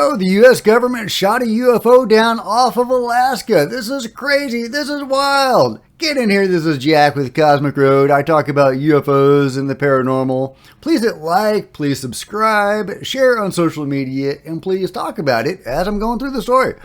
So the U.S. government shot a UFO down off of Alaska. This is crazy. This is wild. Get in here. This is Jack with Cosmic Road. I talk about UFOs and the paranormal. Please hit like, please subscribe, share on social media, and please talk about it as I'm going through the story.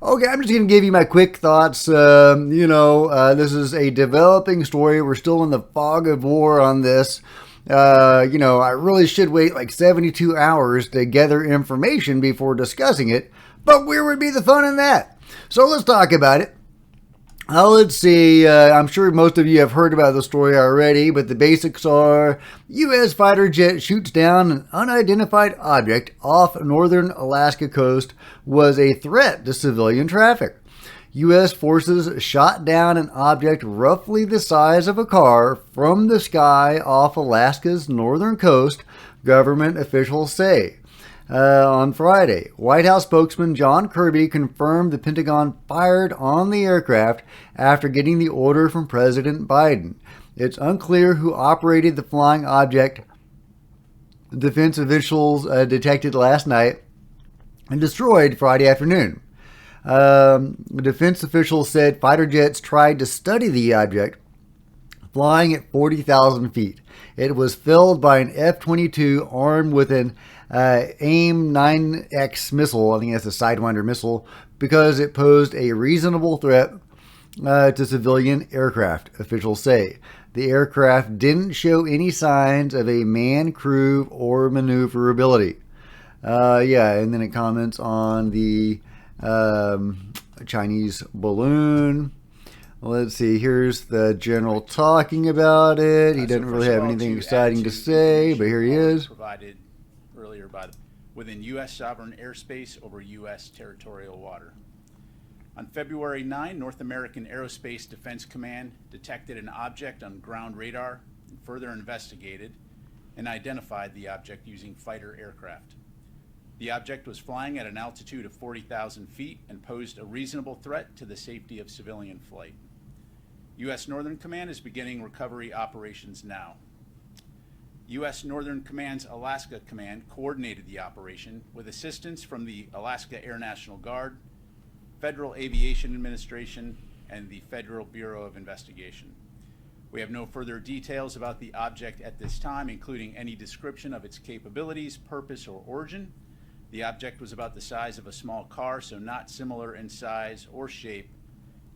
Okay, I'm just going to give you my quick thoughts. This is a developing story. We're still in the fog of war on this. I really should wait like 72 hours to gather information before discussing it, but where would be the fun in that? So let's talk about it. Let's see, I'm sure most of you have heard about the story already, but the basics are U.S. fighter jet shoots down an unidentified object off northern Alaska coast was a threat to civilian traffic. U.S. forces shot down an object roughly the size of a car from the sky off Alaska's northern coast, government officials say. On Friday, White House spokesman John Kirby confirmed the Pentagon fired on the aircraft after getting the order from President Biden. It's unclear who operated the flying object. Defense officials detected last night and destroyed Friday afternoon. Defense officials said fighter jets tried to study the object, flying at 40,000 feet. It was felled by an F-22 armed with an AIM-9X missile. I think that's a Sidewinder missile, because it posed a reasonable threat to civilian aircraft, officials say. The aircraft didn't show any signs of a manned crew or maneuverability. And then it comments on the Chinese balloon. Let's see, here's the general talking about it. He doesn't really have anything exciting to say, but here he is. Provided earlier within U.S. sovereign airspace over U.S. territorial water. On February 9, North American Aerospace Defense Command detected an object on ground radar and further investigated and identified the object using fighter aircraft. The object was flying at an altitude of 40,000 feet and posed a reasonable threat to the safety of civilian flight. U.S. Northern Command is beginning recovery operations now. U.S. Northern Command's Alaska Command coordinated the operation with assistance from the Alaska Air National Guard, Federal Aviation Administration, and the Federal Bureau of Investigation. We have no further details about the object at this time, including any description of its capabilities, purpose, or origin. The object was about the size of a small car, so not similar in size or shape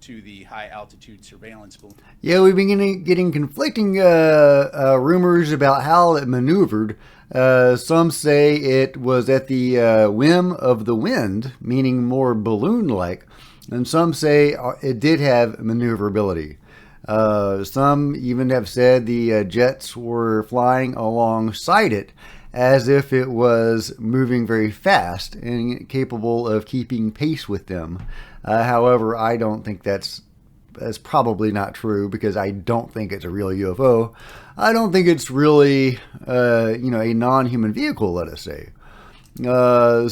to the high-altitude surveillance balloon. Yeah, we've been getting conflicting rumors about how it maneuvered. Some say it was at the whim of the wind, meaning more balloon-like, and some say it did have maneuverability. Some even have said the jets were flying alongside it, as if it was moving very fast and capable of keeping pace with them. However, I don't think that's probably not true, because I don't think it's a real UFO. I don't think it's really, a non-human vehicle, let us say. A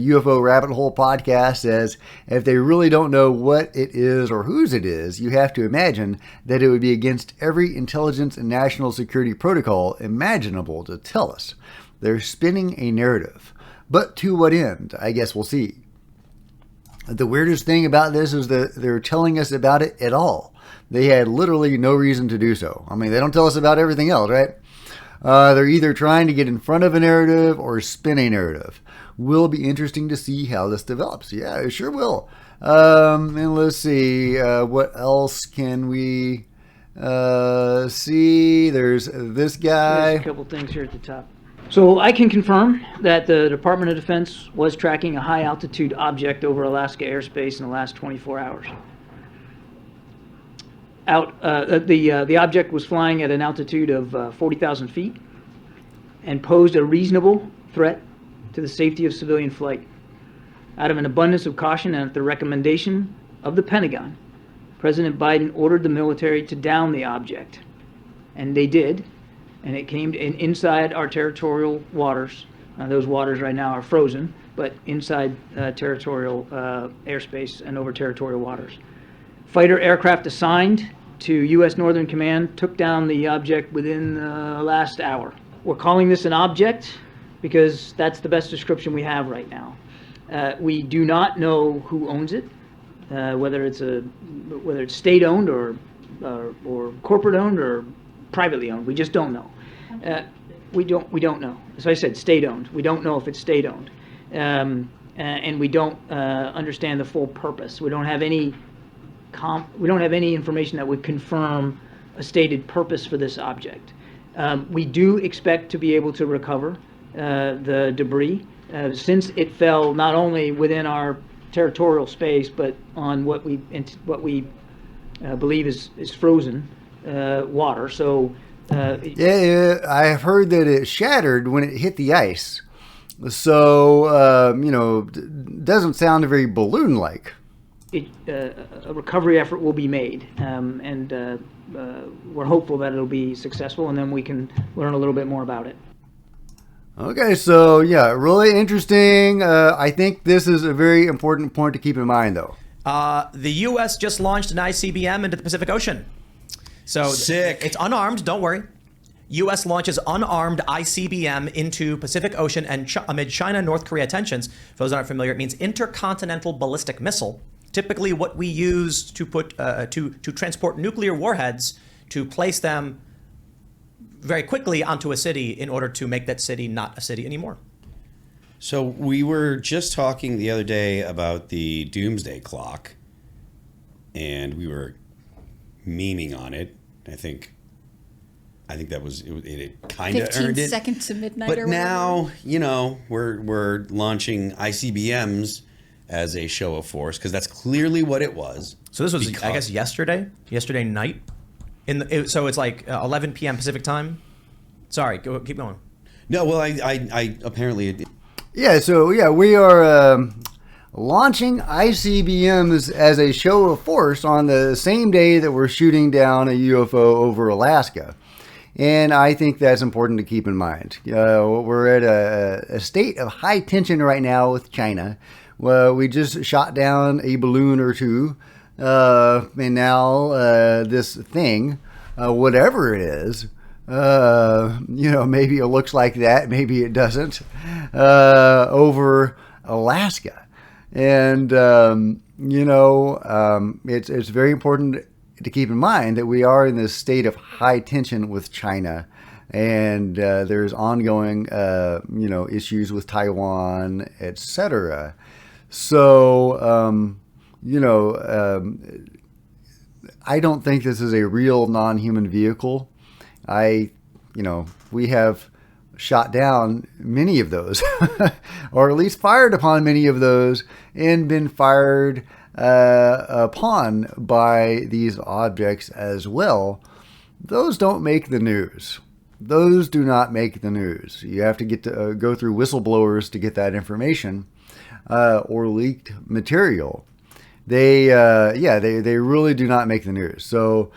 UFO Rabbit Hole podcast says, if they really don't know what it is or whose it is, you have to imagine that it would be against every intelligence and national security protocol imaginable to tell us. They're spinning a narrative. But to what end? I guess we'll see. The weirdest thing about this is that they're telling us about it at all. They had literally no reason to do so. I mean, they don't tell us about everything else, right? They're either trying to get in front of a narrative or spin a narrative. Will be interesting to see how this develops. Yeah, it sure will. And let's see, what else can we see? There's this guy. There's a couple things here at the top. So I can confirm that the Department of Defense was tracking a high-altitude object over Alaska airspace in the last 24 hours. The object was flying at an altitude of 40,000 feet and posed a reasonable threat to the safety of civilian flight. Out of an abundance of caution and at the recommendation of the Pentagon, President Biden ordered the military to down the object. And they did, and it came inside our territorial waters. Those waters right now are frozen, but inside territorial airspace and over territorial waters. Fighter aircraft assigned to U.S. Northern Command took down the object within the last hour. We're calling this an object because that's the best description we have right now. We do not know who owns it, whether it's state-owned or corporate owned or privately owned. We just don't know. We don't know. As I said, state-owned. We don't know if it's state-owned, and we don't understand the full purpose. We don't have any information that would confirm a stated purpose for this object. We do expect to be able to recover the debris since it fell not only within our territorial space, but on what we believe is frozen water. So yeah, I have heard that it shattered when it hit the ice. So doesn't sound very balloon-like. A recovery effort will be made, and we're hopeful that it'll be successful, and then we can learn a little bit more about it. Okay, so yeah, really interesting. I think this is a very important point to keep in mind, though. The U.S. just launched an ICBM into the Pacific Ocean. So sick. It's unarmed, don't worry. U.S. launches unarmed ICBM into Pacific Ocean and amid China-North Korea tensions. For those who aren't familiar, it means intercontinental ballistic missile. Typically what we use to put to transport nuclear warheads, to place them very quickly onto a city in order to make that city not a city anymore. So we were just talking the other day about the doomsday clock, and we were memeing on it. I think that was it kind of earned 15 it. seconds to midnight But or now, whatever. we're launching ICBMs as a show of force, because that's clearly what it was. So this was, I guess, yesterday night. So it's like 11 p.m. Pacific time. Sorry, keep going. No, well, I apparently. Yeah, so yeah, we are launching ICBMs as a show of force on the same day that we're shooting down a UFO over Alaska. And I think that's important to keep in mind. We're at a state of high tension right now with China. Well, we just shot down a balloon or two, and now this thing, whatever it is, maybe it looks like that, maybe it doesn't, over Alaska. And, it's very important to keep in mind that we are in this state of high tension with China, and there's ongoing, issues with Taiwan, etc. So, I don't think this is a real non-human vehicle. We have shot down many of those, or at least fired upon many of those, and been fired upon by these objects as well. Those don't make the news. Those do not make the news. You have to get to go through whistleblowers to get that information, or leaked material. They really do not make the news. So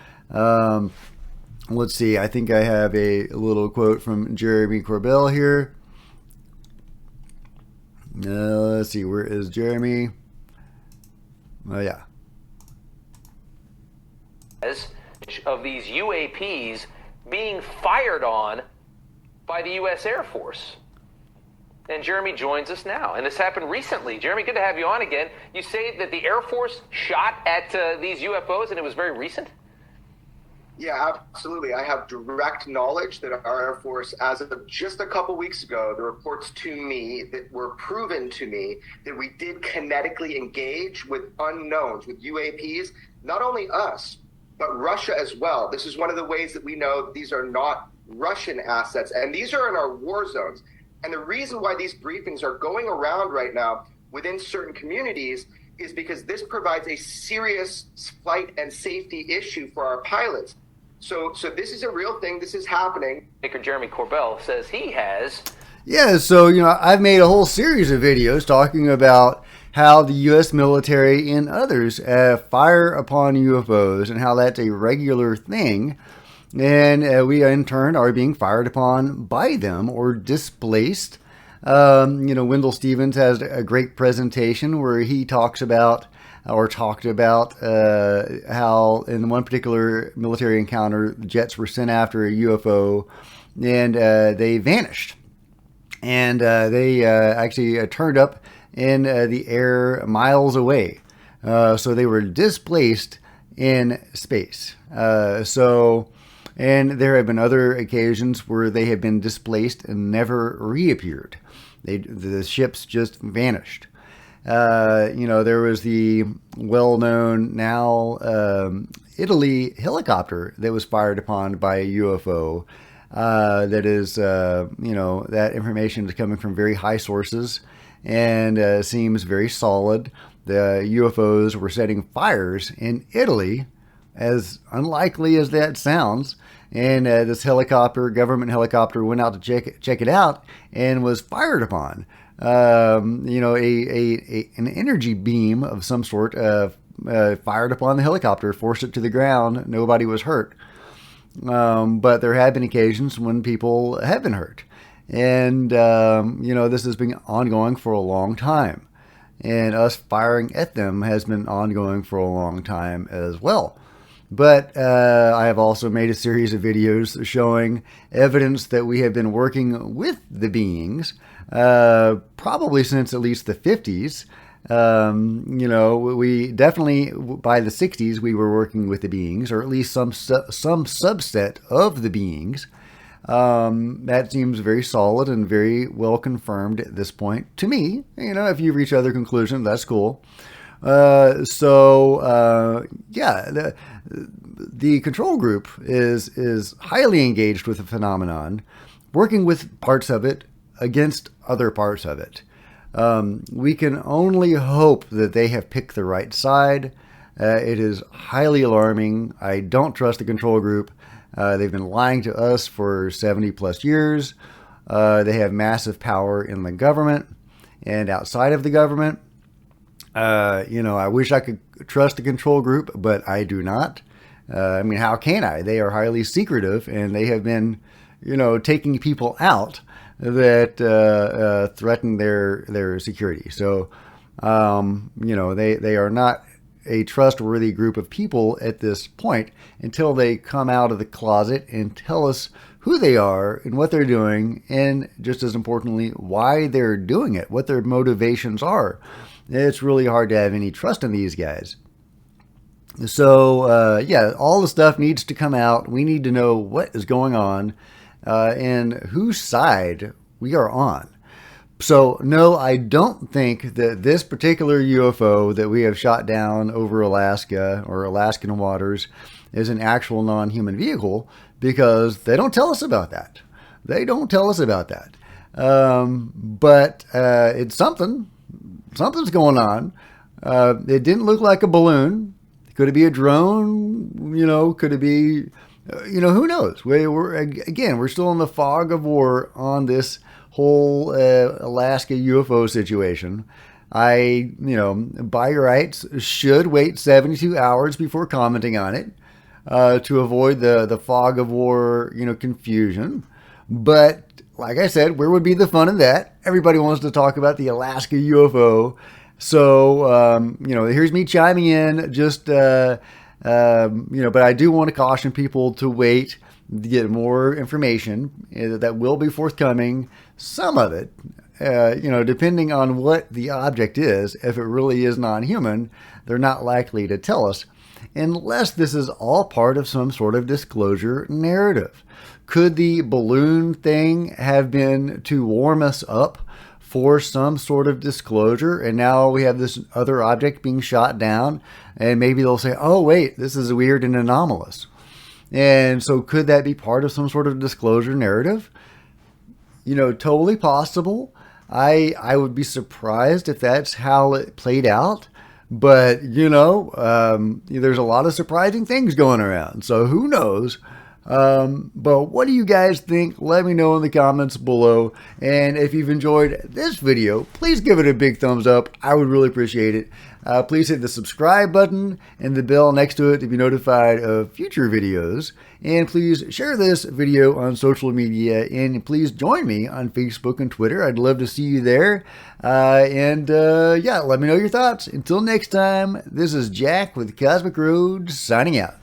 let's see. I think I have a little quote from Jeremy Corbell here. Let's see. Where is Jeremy? Oh, yeah. Of these UAPs being fired on by the U.S. Air Force. And Jeremy joins us now. And this happened recently. Jeremy, good to have you on again. You say that the Air Force shot at these UFOs and it was very recent? Yeah, absolutely. I have direct knowledge that our Air Force, as of just a couple weeks ago, the reports to me that were proven to me that we did kinetically engage with unknowns, with UAPs, not only us, but Russia as well. This is one of the ways that we know these are not Russian assets, and these are in our war zones. And the reason why these briefings are going around right now within certain communities is because this provides a serious flight and safety issue for our pilots. So this is a real thing. This is happening. Maker Jeremy Corbell says he has. Yeah, so, I've made a whole series of videos talking about how the U.S. military and others fire upon UFOs and how that's a regular thing. And we, in turn, are being fired upon by them or displaced. Wendell Stevens has a great presentation where he talked about how in one particular military encounter, jets were sent after a UFO and they vanished. and they actually turned up in the air miles away. So they were displaced in space. And there have been other occasions where they have been displaced and never reappeared. The ships just vanished. There was the well-known now Italy helicopter that was fired upon by a UFO. That is, that information is coming from very high sources and seems very solid. The UFOs were setting fires in Italy, as unlikely as that sounds. And this government helicopter, went out to check it out and was fired upon. An energy beam of some sort fired upon the helicopter, forced it to the ground. Nobody was hurt. But there have been occasions when people have been hurt. And, this has been ongoing for a long time. And us firing at them has been ongoing for a long time as well. But I have also made a series of videos showing evidence that we have been working with the beings probably since at least the 50s. We definitely, by the 60s, we were working with the beings, or at least some subset of the beings. That seems very solid and very well confirmed at this point to me. If you reach other conclusions, that's cool. The control group is highly engaged with the phenomenon, working with parts of it against other parts of it. We can only hope that they have picked the right side. It is highly alarming. I don't trust the control group. They've been lying to us for 70 plus years. They have massive power in the government and outside of the government. I wish I could trust the control group, but I do not. How can I? They are highly secretive, and they have been, taking people out that threaten their security. So, they are not a trustworthy group of people at this point until they come out of the closet and tell us who they are and what they're doing, and just as importantly, why they're doing it, what their motivations are. It's really hard to have any trust in these guys. So, all the stuff needs to come out. We need to know what is going on and whose side we are on. So, no, I don't think that this particular UFO that we have shot down over Alaska or Alaskan waters is an actual non-human vehicle, because they don't tell us about that. But it's something. Something's going on. It didn't look like a balloon. Could it be a drone? Could it be, who knows? We're still in the fog of war on this whole Alaska UFO situation. I, by rights, should wait 72 hours before commenting on it to avoid the fog of war, confusion. But like I said, where would be the fun in that? Everybody wants to talk about the Alaska UFO. So, here's me chiming in, but I do want to caution people to wait to get more information that will be forthcoming. Some of it, depending on what the object is. If it really is non-human, they're not likely to tell us, unless this is all part of some sort of disclosure narrative. Could the balloon thing have been to warm us up for some sort of disclosure, and now we have this other object being shot down, and maybe they'll say, oh wait, this is weird and anomalous. And so could that be part of some sort of disclosure narrative? Totally possible. I would be surprised if that's how it played out. But, there's a lot of surprising things going around. So who knows? But what do you guys think? Let me know in the comments below. And if you've enjoyed this video, please give it a big thumbs up. I would really appreciate it. Please hit the subscribe button and the bell next to it to be notified of future videos. And please share this video on social media, and please join me on Facebook and Twitter. I'd love to see you there. Let me know your thoughts. Until next time, this is Jack with Cosmic Road signing out.